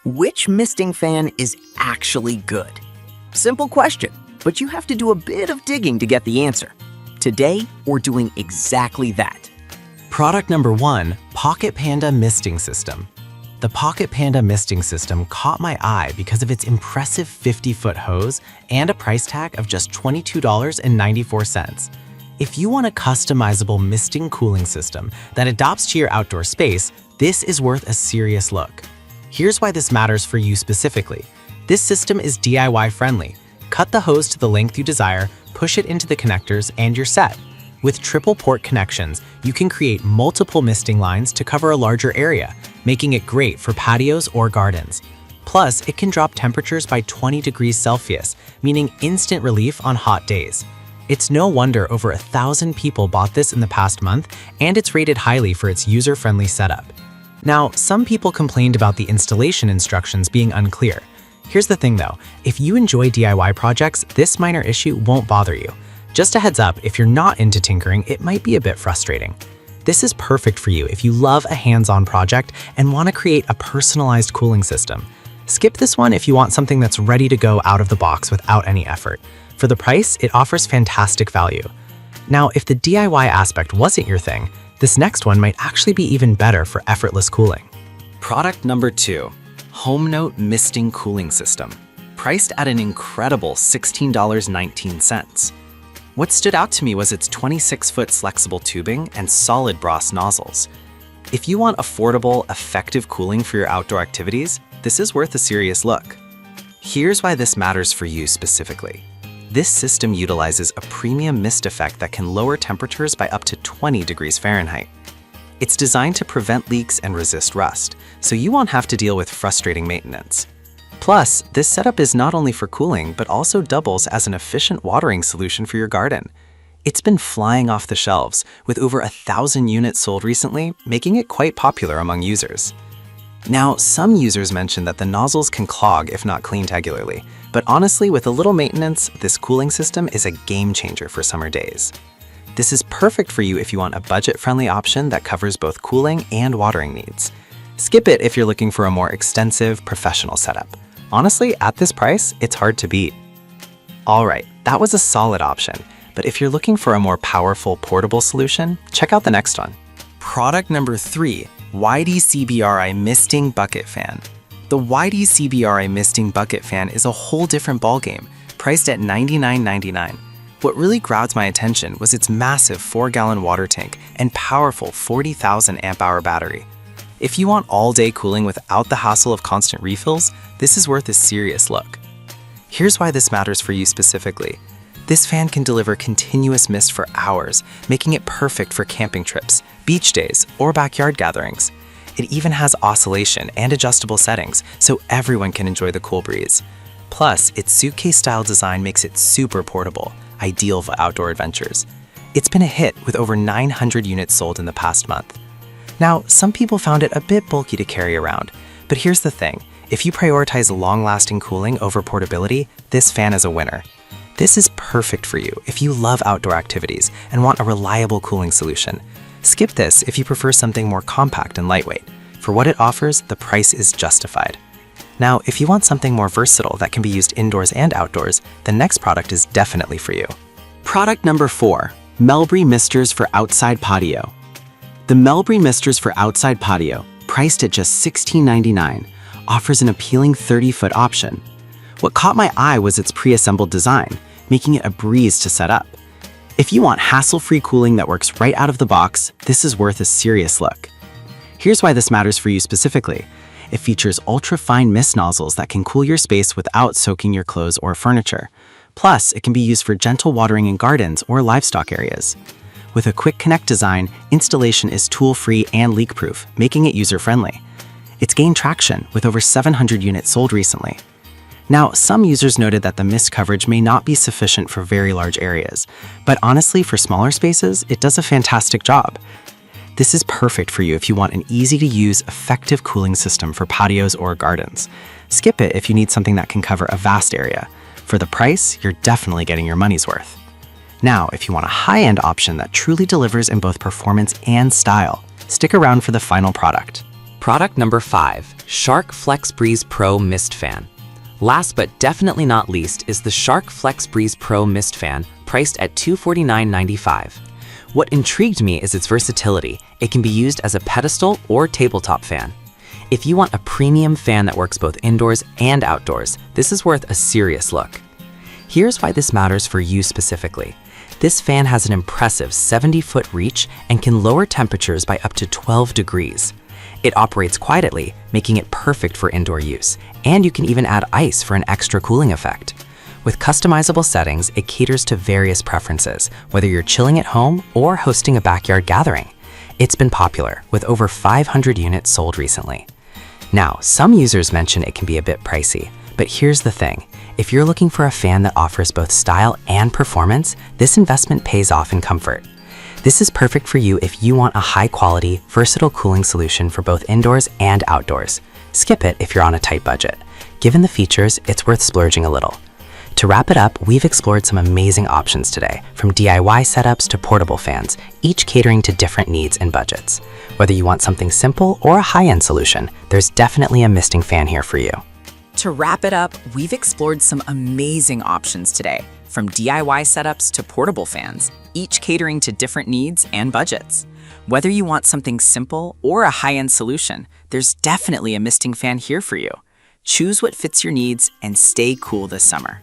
Which misting fan is actually good? Simple question, but you have to do a bit of digging to get the answer. Today, we're doing exactly that. Product number 1, Pocket Panda Misting System. The Pocket Panda Misting System caught my eye because of its impressive 50-foot hose and a price tag of just $22.94. If you want a customizable misting cooling system that adapts to your outdoor space, this is worth a serious look. Here's why this matters for you specifically. This system is DIY friendly. Cut the hose to the length you desire, push it into the connectors, and you're set. With triple port connections, you can create multiple misting lines to cover a larger area, making it great for patios or gardens. Plus, it can drop temperatures by 20 degrees Celsius, meaning instant relief on hot days. It's no wonder over 1,000 people bought this in the past month, and it's rated highly for its user-friendly setup. Now, some people complained about the installation instructions being unclear. Here's the thing though, if you enjoy DIY projects, this minor issue won't bother you. Just a heads up, if you're not into tinkering, it might be a bit frustrating. This is perfect for you if you love a hands-on project and want to create a personalized cooling system. Skip this one if you want something that's ready to go out of the box without any effort. For the price, it offers fantastic value. Now, if the DIY aspect wasn't your thing, this next one might actually be even better for effortless cooling. Product number 2, Home Note Misting Cooling System, priced at an incredible $16.19. What stood out to me was its 26-foot flexible tubing and solid brass nozzles. If you want affordable, effective cooling for your outdoor activities, this is worth a serious look. Here's why this matters for you specifically. This system utilizes a premium mist effect that can lower temperatures by up to 20 degrees Fahrenheit. It's designed to prevent leaks and resist rust, so you won't have to deal with frustrating maintenance. Plus, this setup is not only for cooling, but also doubles as an efficient watering solution for your garden. It's been flying off the shelves, with over 1,000 units sold recently, making it quite popular among users. Now, some users mention that the nozzles can clog if not cleaned regularly, but honestly, with a little maintenance, this cooling system is a game changer for summer days. This is perfect for you if you want a budget-friendly option that covers both cooling and watering needs. Skip it if you're looking for a more extensive, professional setup. Honestly, at this price, it's hard to beat. Alright, that was a solid option, but if you're looking for a more powerful, portable solution, check out the next one. Product number 3, YDCBRI Misting Bucket Fan. The YDCBRI Misting Bucket Fan is a whole different ballgame, priced at $99.99. What really grabbed my attention was its massive 4-gallon water tank and powerful 40,000 amp-hour battery. If you want all-day cooling without the hassle of constant refills, this is worth a serious look. Here's why this matters for you specifically. This fan can deliver continuous mist for hours, making it perfect for camping trips, beach days, or backyard gatherings. It even has oscillation and adjustable settings, so everyone can enjoy the cool breeze. Plus, its suitcase-style design makes it super portable, ideal for outdoor adventures. It's been a hit with over 900 units sold in the past month. Now, some people found it a bit bulky to carry around, but here's the thing. If you prioritize long-lasting cooling over portability, this fan is a winner. This is perfect for you if you love outdoor activities and want a reliable cooling solution. Skip this if you prefer something more compact and lightweight. For what it offers, the price is justified. Now, if you want something more versatile that can be used indoors and outdoors, the next product is definitely for you. Product number 4, Melbury Misters for Outside Patio. The Melbury Misters for Outside Patio, priced at just $16.99, offers an appealing 30-foot option. What caught my eye was its pre-assembled design, making it a breeze to set up. If you want hassle-free cooling that works right out of the box, this is worth a serious look. Here's why this matters for you specifically. It features ultra-fine mist nozzles that can cool your space without soaking your clothes or furniture. Plus, it can be used for gentle watering in gardens or livestock areas. With a quick connect design, installation is tool-free and leak-proof, making it user-friendly. It's gained traction with over 700 units sold recently. Now, some users noted that the mist coverage may not be sufficient for very large areas, but honestly, for smaller spaces, it does a fantastic job. This is perfect for you if you want an easy-to-use, effective cooling system for patios or gardens. Skip it if you need something that can cover a vast area. For the price, you're definitely getting your money's worth. Now, if you want a high-end option that truly delivers in both performance and style, stick around for the final product. Product number 5, Shark Flex Breeze Pro Mist Fan. Last but definitely not least is the Shark Flex Breeze Pro Mist Fan, priced at $249.95. What intrigued me is its versatility. It can be used as a pedestal or tabletop fan. If you want a premium fan that works both indoors and outdoors, this is worth a serious look. Here's why this matters for you specifically. This fan has an impressive 70-foot reach and can lower temperatures by up to 12 degrees. It operates quietly, making it perfect for indoor use, and you can even add ice for an extra cooling effect. With customizable settings, it caters to various preferences, whether you're chilling at home or hosting a backyard gathering. It's been popular, with over 500 units sold recently. Now, some users mention it can be a bit pricey, but here's the thing. If you're looking for a fan that offers both style and performance, this investment pays off in comfort. This is perfect for you if you want a high-quality, versatile cooling solution for both indoors and outdoors. Skip it if you're on a tight budget. Given the features, it's worth splurging a little. To wrap it up, we've explored some amazing options today, from DIY setups to portable fans, each catering to different needs and budgets. Whether you want something simple or a high-end solution, there's definitely a misting fan here for you. To wrap it up, we've explored some amazing options today, from DIY setups to portable fans, each catering to different needs and budgets. Whether you want something simple or a high-end solution, there's definitely a misting fan here for you. Choose what fits your needs and stay cool this summer.